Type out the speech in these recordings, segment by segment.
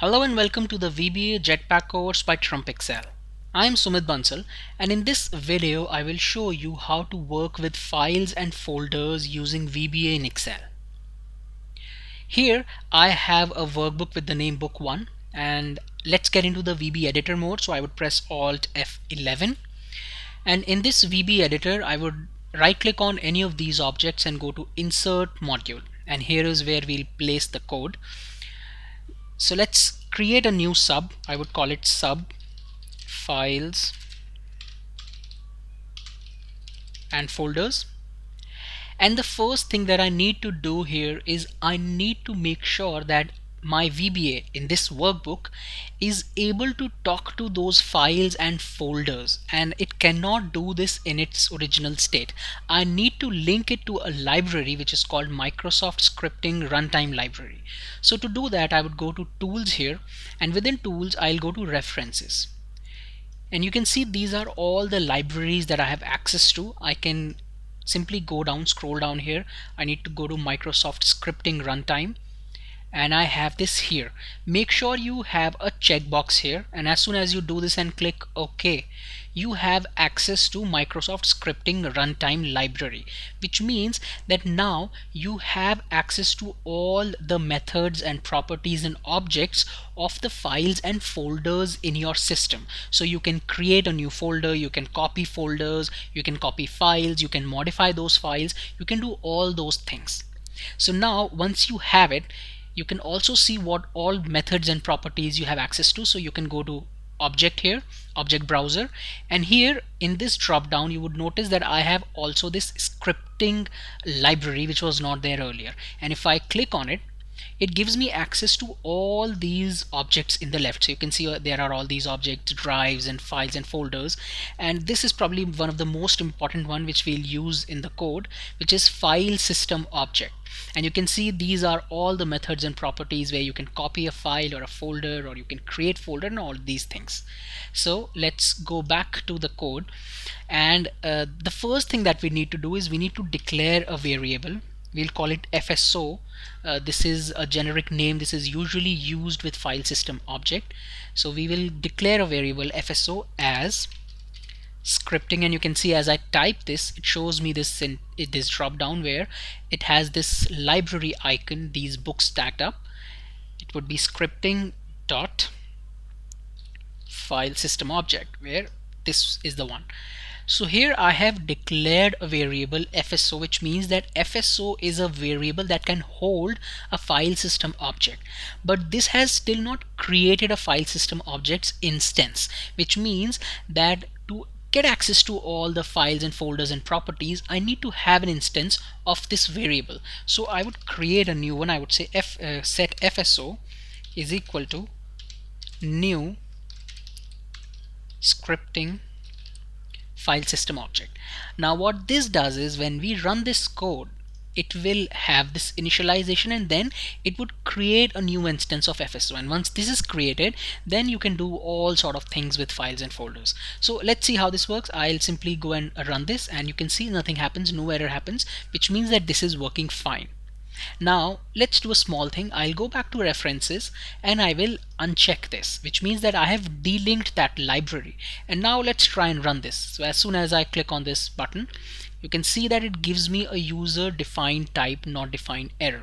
Hello and welcome to the VBA Jetpack course by TrumpExcel. I am Sumit Bansal, and in this video I will show you how to work with files and folders using VBA in Excel. Here I have a workbook with the name book 1, and let's get into the VB editor mode. So I would press Alt F11, and in this VB editor I would right click on any of these objects and go to insert module, and here is where we'll place the code. So let's create a new sub. I would call it sub files and folders. And the first thing that I need to do here is I need to make sure that my VBA in this workbook is able to talk to those files and folders, and it cannot do this in its original state. I need to link it to a library which is called Microsoft Scripting Runtime Library. So to do that I would go to tools here, and within tools I'll go to references, and you can see these are all the libraries that I have access to. I can simply go down, scroll down here. I need to go to Microsoft Scripting Runtime, and I have this here. Make sure you have a checkbox here, and as soon as you do this and click OK, you have access to Microsoft Scripting Runtime Library, which means that now you have access to all the methods and properties and objects of the files and folders in your system. So you can create a new folder, you can copy folders, you can copy files, you can modify those files, you can do all those things. So now once you have it, you can also see what all methods and properties you have access to. So you can go to object here, object browser, and here in this drop down you would notice that I have also this scripting library which was not there earlier, and if I click on it, it gives me access to all these objects in the left. So you can see there are all these objects, drives and files and folders, and this is probably one of the most important one which we'll use in the code, which is file system object. And you can see these are all the methods and properties where you can copy a file or a folder, or you can create folder and all these things. So let's go back to the code, and the first thing that we need to do is we need to declare a variable. We'll call it FSO. This is a generic name. This is usually used with file system object. So we will declare a variable FSO as scripting, and you can see as I type this, it shows me this in this drop down where it has this library icon, these books stacked up. It would be scripting dot file system object, where this is the one. So here I have declared a variable FSO, which means that FSO is a variable that can hold a file system object, but this has still not created a file system objects instance, which means that to get access to all the files and folders and properties, I need to have an instance of this variable. So I would create a new one. I would say set FSO is equal to new scripting file system object. Now what this does is when we run this code, it will have this initialization, and then it would create a new instance of FSO, and once this is created, then you can do all sort of things with files and folders. So let's see how this works. I'll simply go and run this, and you can see nothing happens, no error happens, which means that this is working fine. Now let's do a small thing. I'll go back to references and I will uncheck this, which means that I have delinked that library. And now let's try and run this. So as soon as I click on this button, you can see that it gives me a user defined type not defined error.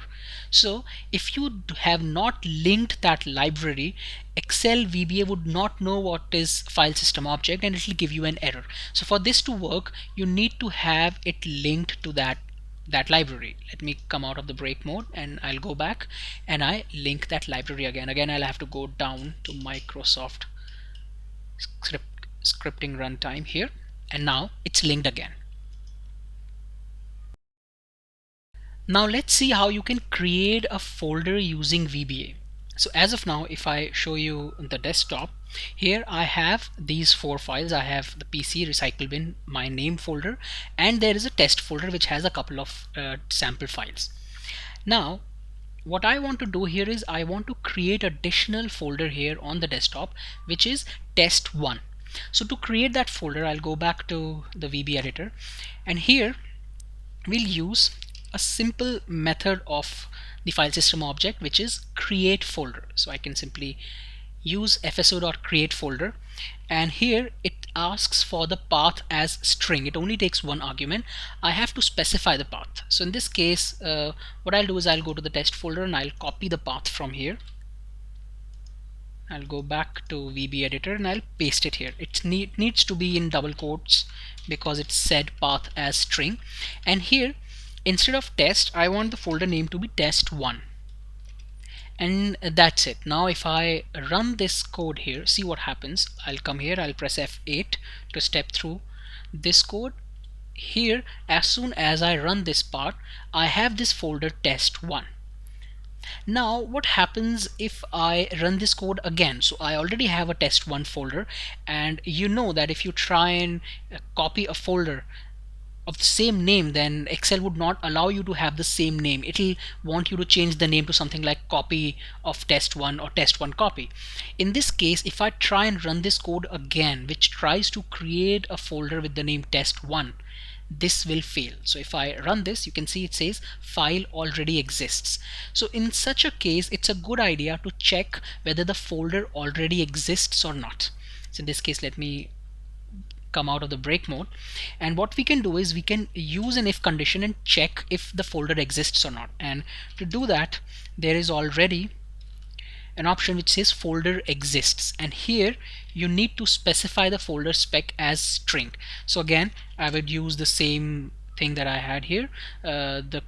So if you have not linked that library, Excel VBA would not know what is file system object, and it will give you an error. So for this to work, you need to have it linked to that library. Let me come out of the break mode and I'll go back and I link that library again. I'll have to go down to Microsoft Scripting Runtime here, and now it's linked again. Now let's see how you can create a folder using VBA. So as of now, if I show you the desktop, here I have these 4 files. I have the PC, recycle bin, my name folder, and there is a test folder which has a couple of sample files. Now what I want to do here is I want to create additional folder here on the desktop, which is test1. So to create that folder, I'll go back to the VB editor, and here we'll use a simple method of the file system object, which is create folder. So I can simply use fso.create folder, and here it asks for the path as string. It only takes one argument. I have to specify the path. So in this case, what I'll do is I'll go to the test folder and I'll copy the path from here. I'll go back to VB editor and I'll paste it here. It needs to be in double quotes because it said path as string. And here, instead of test, I want the folder name to be test1. And that's it. Now if I run this code here, see what happens. I'll come here, I'll press F8 to step through this code. Here, as soon as I run this part, I have this folder test1. Now what happens if I run this code again? So I already have a test1 folder, and you know that if you try and copy a folder of the same name, then Excel would not allow you to have the same name. It'll want you to change the name to something like copy of test1 or test1 copy. In this case, if I try and run this code again, which tries to create a folder with the name test1, this will fail. So if I run this, you can see it says file already exists. So in such a case, it's a good idea to check whether the folder already exists or not. So in this case, let me come out of the break mode, and what we can do is we can use an if condition and check if the folder exists or not. And to do that, there is already an option which says folder exists, and here you need to specify the folder spec as string. So again, I would use the same thing that I had here, the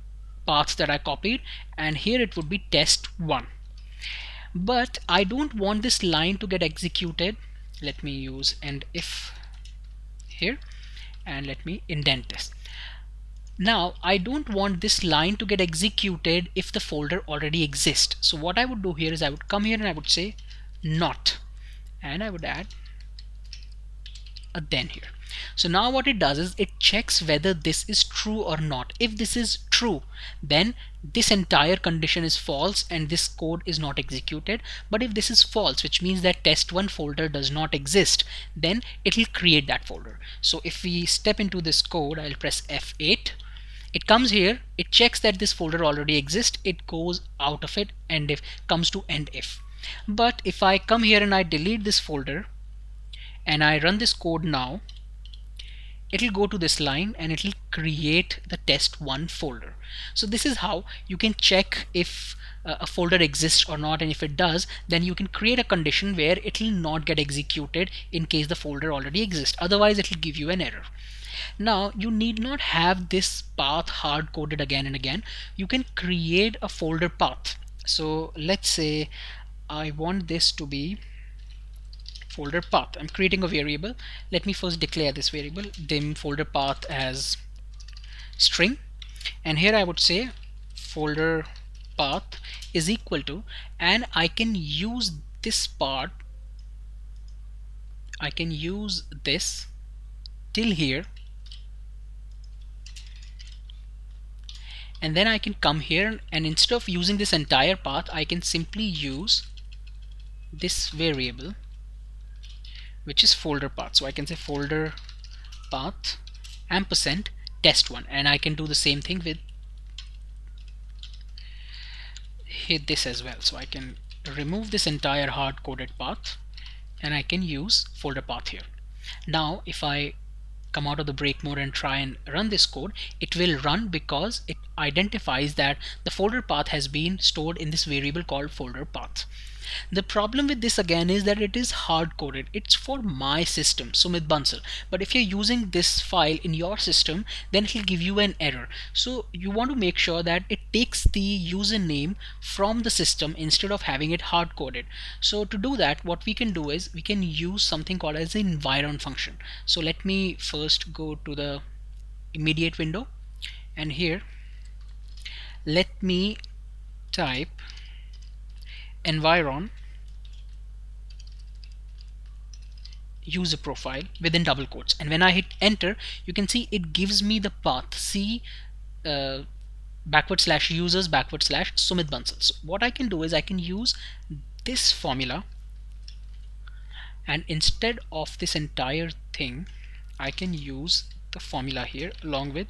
path that I copied, and here it would be test1. But I don't want this line to get executed. Let me use end if here, and let me indent this. Now I don't want this line to get executed if the folder already exists. So what I would do here is I would come here and I would say not, and I would add a then here. So now what it does is it checks whether this is true or not. If this is true, then this entire condition is false and this code is not executed. But if this is false, which means that test1 folder does not exist, then it will create that folder. So if we step into this code, I'll press F8. It comes here, it checks that this folder already exists, it goes out of it, and if comes to end if. But if I come here and I delete this folder and I run this code now, it'll go to this line and it'll create the test1 folder. So this is how you can check if a folder exists or not, and if it does, then you can create a condition where it will not get executed in case the folder already exists. Otherwise it will give you an error. Now you need not have this path hard coded again and again. You can create a folder path. So let's say I want this to be folder path. I'm creating a variable. Let me first declare this variable dim folder path as string, and here I would say folder path is equal to, and I can use this part, I can use this till here, and then I can come here and instead of using this entire path, I can simply use this variable which is folder path. So I can say folder path ampersand test1, and I can do the same thing with hit this as well. So I can remove this entire hard coded path and I can use folder path here. Now if I come out of the break mode and try and run this code, it will run because it identifies that the folder path has been stored in this variable called folder path. The problem with this again is that it is hard coded. It's for my system, Sumit Bansal, but if you're using this file in your system, then it will give you an error. So you want to make sure that it takes the username from the system instead of having it hard coded. So to do that, what we can do is we can use something called as an environ function. So let me first go to the immediate window, and here let me type environ user profile within double quotes, and when I hit enter, you can see it gives me the path C /users /Sumit Bansal. So what I can do is I can use this formula, and instead of this entire thing I can use the formula here along with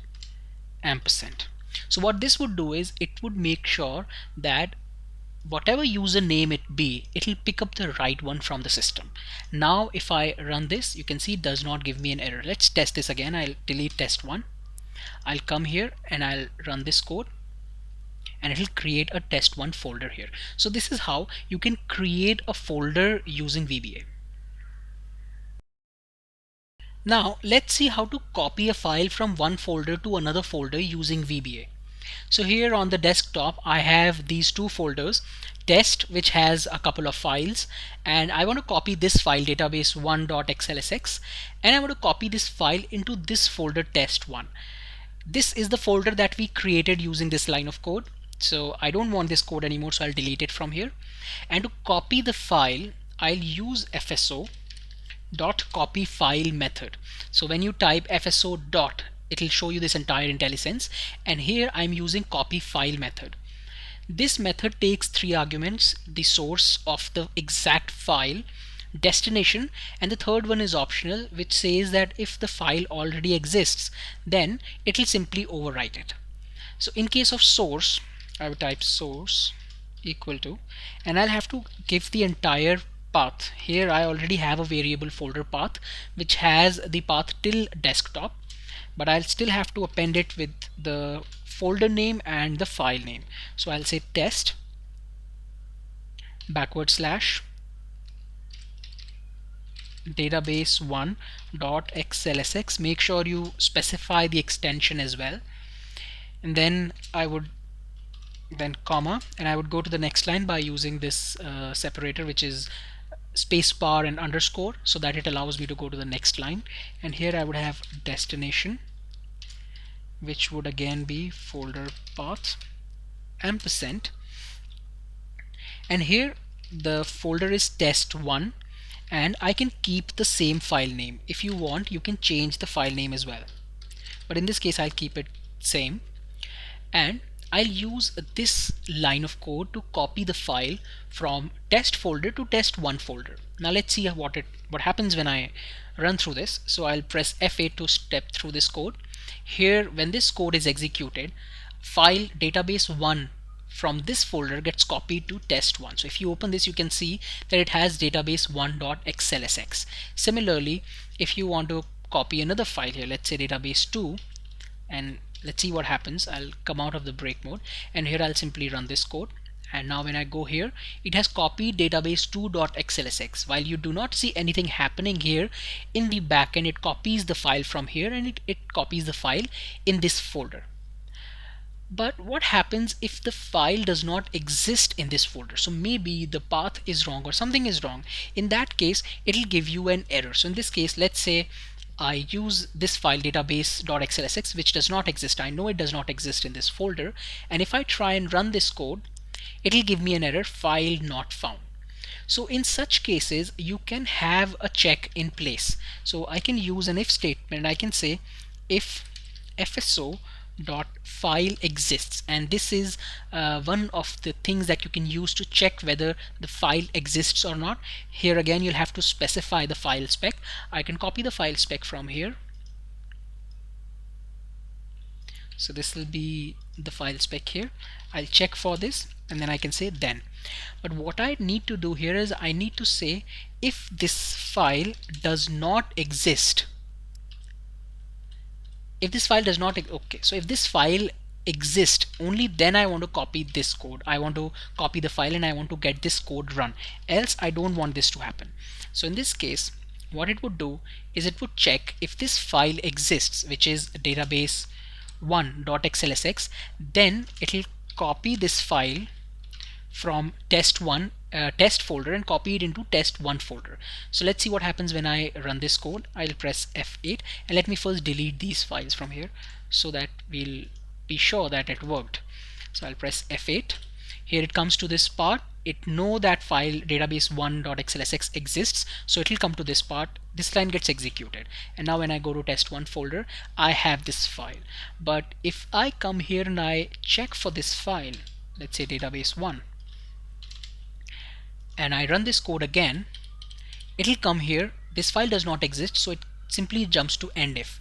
ampersand. So what this would do is it would make sure that whatever username it be, it'll pick up the right one from the system. Now if I run this, you can see it does not give me an error. Let's test this again. I'll delete test1. I'll come here and I'll run this code, and it'll create a test1 folder here. So this is how you can create a folder using VBA. Now let's see how to copy a file from one folder to another folder using VBA. So here on the desktop I have these two folders, test, which has a couple of files, and I want to copy this file, database1.xlsx, and I want to copy this file into this folder, test1. This is the folder that we created using this line of code. So I don't want this code anymore, so I'll delete it from here. And to copy the file, I'll use fso dot copy file method. So when you type fso dot, it'll show you this entire IntelliSense, and here I'm using copy file method. This method takes three arguments: the source of the exact file, destination, and the third one is optional, which says that if the file already exists, then it'll simply overwrite it. So in case of source, I would type source equal to, and I'll have to give the entire path. Here I already have a variable folder path which has the path till desktop, but I'll still have to append it with the folder name and the file name. So I'll say test /, database1.xlsx. Make sure you specify the extension as well, and then I would comma, and I would go to the next line by using this separator, which is spacebar and underscore, so that it allows me to go to the next line. And here I would have destination, which would again be folder path ampersand, and here the folder is test1, and I can keep the same file name. If you want, you can change the file name as well, but in this case I'll keep it same, and I'll use this line of code to copy the file from test folder to test1 folder. Now let's see what happens when I run through this. So I'll press F8 to step through this code. Here, when this code is executed, file database1 from this folder gets copied to test1. So if you open this, you can see that it has database1.xlsx. Similarly, if you want to copy another file here, let's say database2, and let's see what happens. I'll come out of the break mode, and here I'll simply run this code, and now when I go here, it has copied database2.xlsx. While you do not see anything happening here in the backend, it copies the file from here, and it copies the file in this folder. But what happens if the file does not exist in this folder? So maybe the path is wrong or something is wrong. In that case, it'll give you an error. So in this case, let's say I use this file database.xlsx, which does not exist. I know it does not exist in this folder, and if I try and run this code, it'll give me an error, file not found. So in such cases, you can have a check in place. So I can use an if statement. I can say if fso dot file exists, and this is one of the things that you can use to check whether the file exists or not. Here again, you'll have to specify the file spec. I can copy the file spec from here, so this will be the file spec here. I'll check for this, and then I can say then. But what I need to do here is I need to say if this file does not exist. If this file does not, okay, so if this file exists, only then I want to copy this code. I want to copy the file and I want to get this code run, else I don't want this to happen. So in this case, what it would do is it would check if this file exists, which is database1.xlsx, then it will copy this file from test1 test folder and copy it into test1 folder. So let's see what happens when I run this code. I'll press F8, and let me first delete these files from here so that we'll be sure that it worked. So I'll press F8. Here it comes to this part. It know that file database1.xlsx exists, so it will come to this part. This line gets executed, and now when I go to test1 folder, I have this file. But if I come here and I check for this file, let's say database1, and I run this code again, it'll come here. This file does not exist, so simply jumps to end if.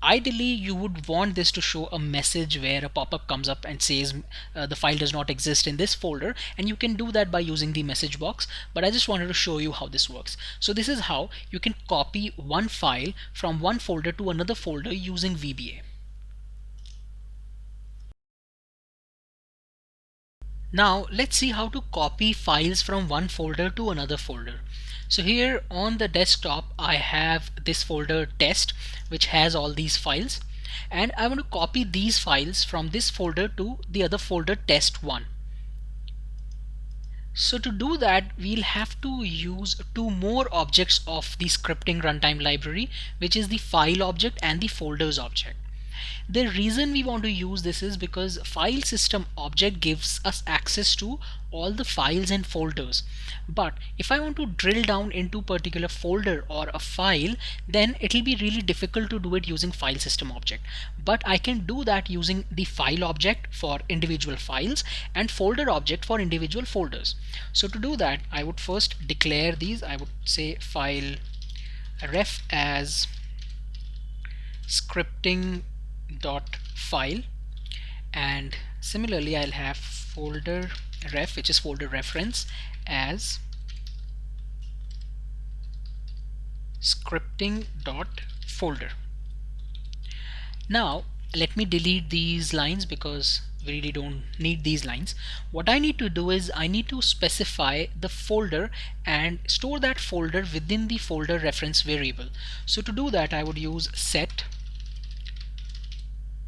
Ideally, you would want this to show a message where a pop-up comes up and says the file does not exist in this folder, and you can do that by using the message box, but I just wanted to show you how this works. So this is how you can copy one file from one folder to another folder using VBA. Now let's see how to copy files from one folder to another folder. So here on the desktop I have this folder test, which has all these files, and I want to copy these files from this folder to the other folder test1. So to do that, we'll have to use two more objects of the scripting runtime library, which is the file object and the folders object. The reason we want to use this is because file system object gives us access to all the files and folders. But if I want to drill down into particular folder or a file, then it will be really difficult to do it using file system object. But I can do that using the file object for individual files and folder object for individual folders. So to do that, I would first declare these. I would say file ref as scripting dot file, and similarly I'll have folder ref, which is folder reference, as scripting dot folder. Now let me delete these lines because we really don't need these lines. What I need to do is I need to specify the folder and store that folder within the folder reference variable. So to do that, I would use set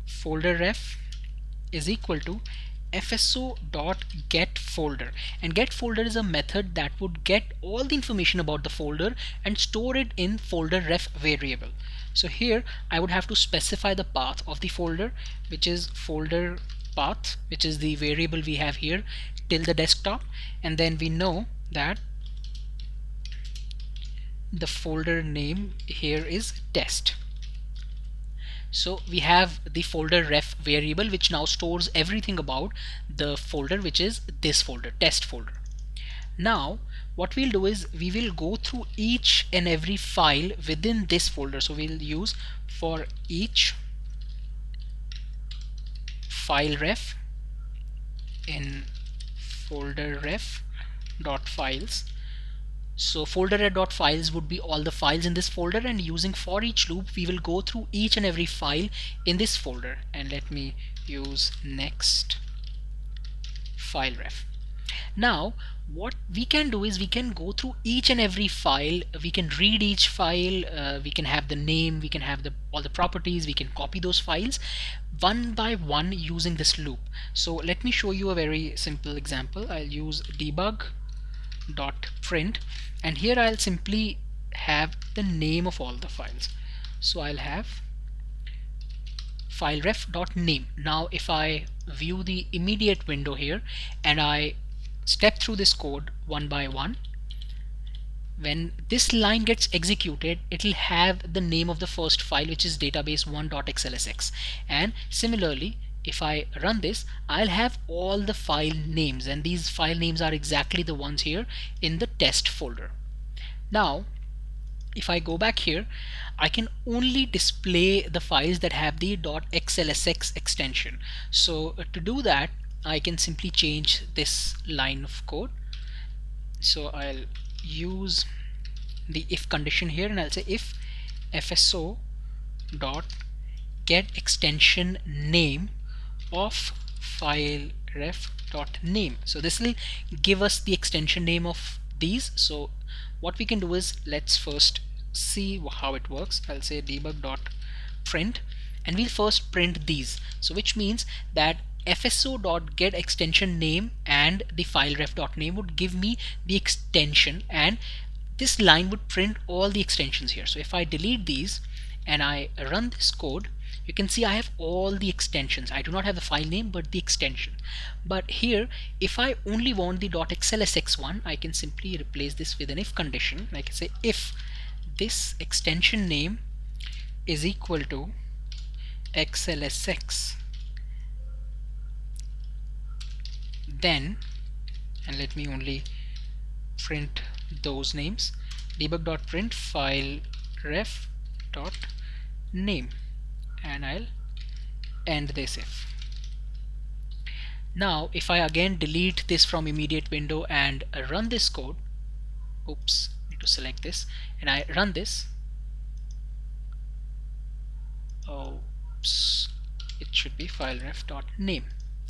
folder ref is equal to fso.get folder, and get folder is a method that would get all the information about the folder and store it in folder ref variable. So here I would have to specify the path of the folder, which is folder path, which is the variable we have here till the desktop, and then we know that the folder name here is test. So we have the folder ref variable, which now stores everything about the folder, which is this folder, test folder. Now what we'll do is we will go through each and every file within this folder. So we'll use for each file ref in folder ref dot files. So folder.files would be all the files in this folder, and using for each loop we will go through each and every file in this folder, and let me use next file ref. Now what we can do is we can go through each and every file, we can read each file, we can have the name, we can have all the properties, we can copy those files one by one using this loop. So let me show you a very simple example. I'll use debug dot print, and here I'll simply have the name of all the files. So I'll have file ref dot name. Now if I view the immediate window here and I step through this code one by one, when this line gets executed, it will have the name of the first file, which is database1.xlsx, and similarly if I run this, I'll have all the file names, and these file names are exactly the ones here in the test folder. Now if I go back here, I can only display the files that have the .xlsx extension. So to do that, I can simply change this line of code. So I'll use the if condition here, and I'll say if fso dot get extension name of file ref dot name. So this will give us the extension name of these. So what we can do is, let's first see how it works. I'll say debug dot print, and we'll first print these. So which means that fso dot get extension name and the file ref dot name would give me the extension, and this line would print all the extensions here. So if I delete these and I run this code, you can see I have all the extensions. I do not have the file name but the extension. But here if I only want the .xlsx one, I can simply replace this with an if condition. I can say if this extension name is equal to xlsx, then, and let me only print those names, debug.print file ref dot name, and I'll end this if. Now if I again delete this from immediate window and run this code, oops, need to select this, and I run this, oops, it should be fileref.name.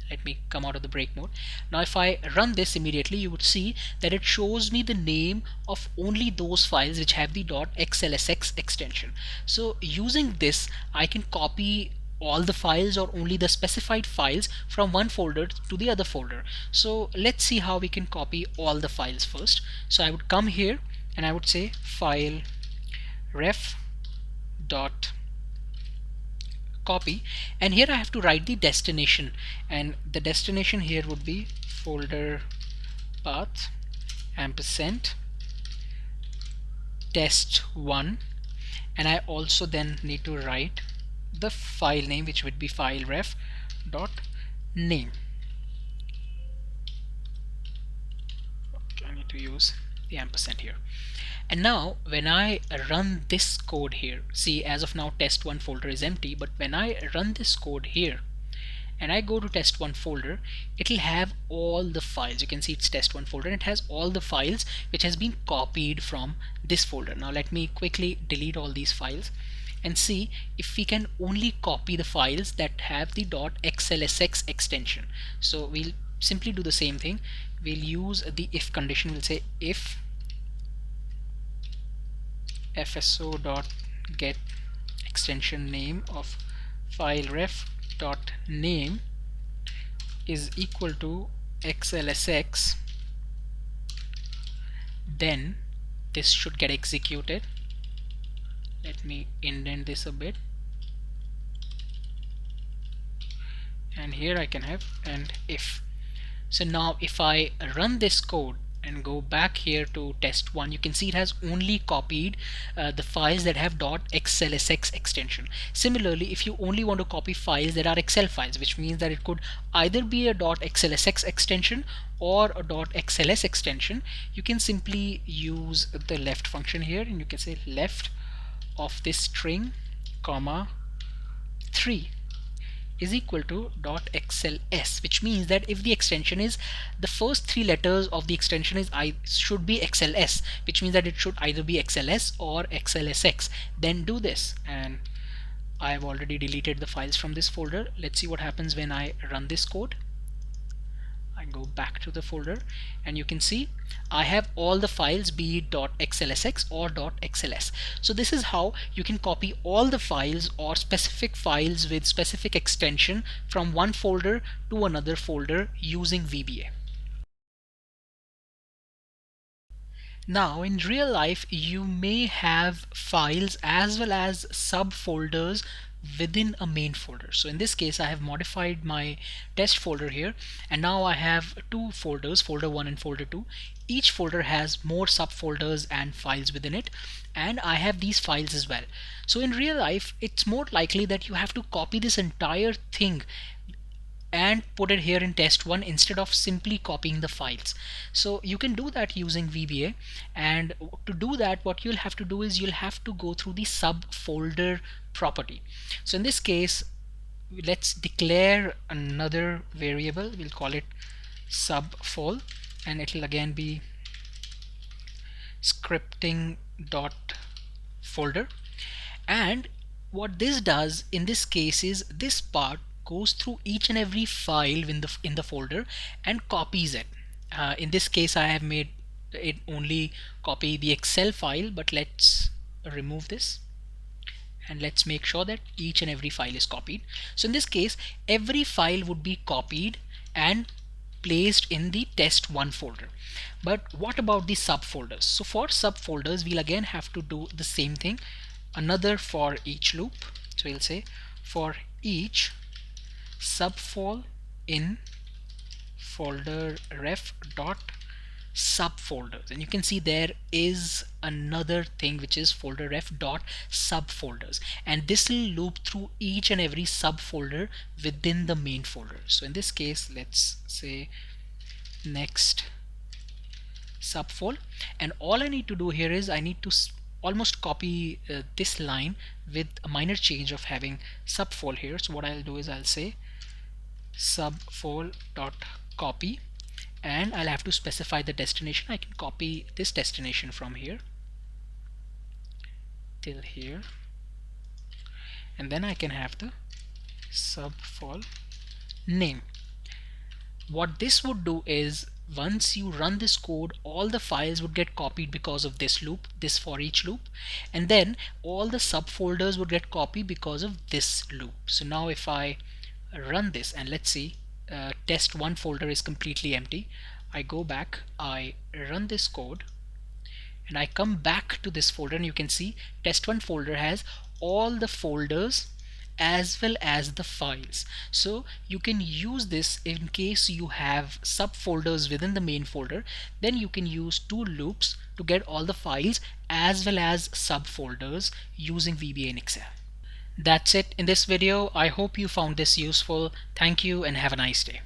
Let me come out of the break mode. Now if I run this immediately, you would see that it shows me the name of only those files which have the .xlsx extension. So using this, I can copy all the files or only the specified files from one folder to the other folder. So let's see how we can copy all the files first. So I would come here and I would say file ref dot copy, and here I have to write the destination, and the destination here would be folder path ampersand test1, and I also then need to write the file name, which would be file ref dot name. Okay, I need to use the ampersand here. And now when I run this code here, see, as of now test1 folder is empty, but when I run this code here and I go to test1 folder, it'll have all the files. You can see it's test1 folder, and it has all the files which has been copied from this folder. Now let me quickly delete all these files and see if we can only copy the files that have the .xlsx extension. So we'll simply do the same thing. We'll use the if condition. We'll say if fso.get extension name of file ref dot name is equal to xlsx, then this should get executed. Let me indent this a bit, and here I can have and if. So now if I run this code and go back here to test1, you can see it has only copied the files that have .xlsx extension. Similarly, if you only want to copy files that are Excel files, which means that it could either be a .xlsx extension or a .xls extension, you can simply use the left function here, and you can say left of this string comma 3 is equal to .xls, which means that if the extension is the first three letters of the extension is should be XLS, which means that it should either be XLS or XLSX, then do this. And I've already deleted the files from this folder. Let's see what happens when I run this code. I go back to the folder and you can see I have all the files, be it .xlsx or .xls. So this is how you can copy all the files or specific files with specific extension from one folder to another folder using VBA. Now in real life you may have files as well as subfolders within a main folder. So in this case I have modified my test folder here, and now I have two folders, folder 1 and folder 2. Each folder has more subfolders and files within it, and I have these files as well. So in real life it's more likely that you have to copy this entire thing and put it here in test1 instead of simply copying the files. So you can do that using VBA, and to do that what you'll have to do is you'll have to go through the subfolder property. So in this case let's declare another variable. We'll call it subfol, and it will again be scripting dot folder. And what this does in this case is this part goes through each and every file in the folder and copies it. In this case I have made it only copy the Excel file, but let's remove this and let's make sure that each and every file is copied. So in this case every file would be copied and placed in the test1 folder. But what about the subfolders? So for subfolders we'll again have to do the same thing, another for each loop. So we'll say for each subfol in folder ref dot subfolders, and you can see there is another thing which is folder ref dot subfolders, and this will loop through each and every subfolder within the main folder. So in this case let's say next subfol, and all I need to do here is I need to almost copy this line with a minor change of having subfold here. So what I'll do is I'll say subfold dot copy, and I'll have to specify the destination. I can copy this destination from here till here, and then I can have the subfold name. What this would do is once you run this code, all the files would get copied because of this loop, this for each loop, and then all the subfolders would get copied because of this loop. So now if I run this and let's see, test1 folder is completely empty. I go back, I run this code, and I come back to this folder, and you can see test1 folder has all the folders as well as the files. So you can use this in case you have subfolders within the main folder. Then you can use two loops to get all the files as well as subfolders using VBA in Excel. That's it in this video. I hope you found this useful. Thank you and have a nice day.